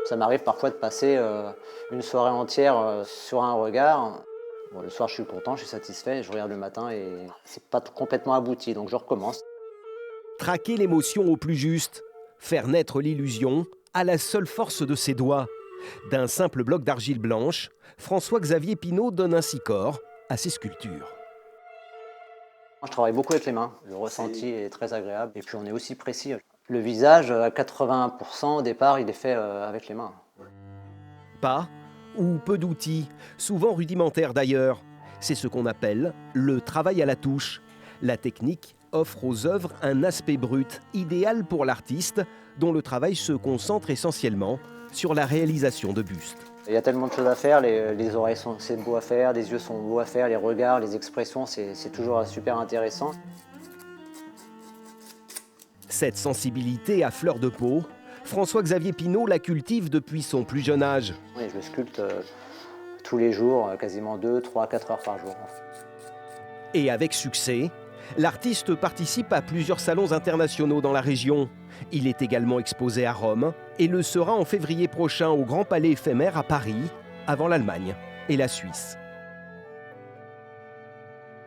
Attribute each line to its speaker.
Speaker 1: Ça m'arrive parfois de passer une soirée entière sur un regard. Bon, le soir, je suis content, je suis satisfait, je regarde le matin et c'est pas complètement abouti, donc je recommence.
Speaker 2: Traquer l'émotion au plus juste, faire naître l'illusion à la seule force de ses doigts. D'un simple bloc d'argile blanche, François-Xavier Pinault donne ainsi corps à ses sculptures.
Speaker 1: Moi, je travaille beaucoup avec les mains, le ressenti est très agréable et puis on est aussi précis. Le visage, à 80% au départ, il est fait avec les mains.
Speaker 2: Pas ou peu d'outils, souvent rudimentaires d'ailleurs. C'est ce qu'on appelle le travail à la touche. La technique offre aux œuvres un aspect brut, idéal pour l'artiste, dont le travail se concentre essentiellement sur la réalisation de bustes.
Speaker 1: Il y a tellement de choses à faire, les oreilles c'est beau à faire, les yeux sont beaux à faire, les regards, les expressions, c'est toujours super intéressant.
Speaker 2: Cette sensibilité à fleur de peau, François-Xavier Pinault la cultive depuis son plus jeune âge.
Speaker 1: Oui, je le sculpte tous les jours, quasiment 2, 3, 4 heures par jour.
Speaker 2: Et avec succès, l'artiste participe à plusieurs salons internationaux dans la région. Il est également exposé à Rome et le sera en février prochain au Grand Palais éphémère à Paris, avant l'Allemagne et la Suisse.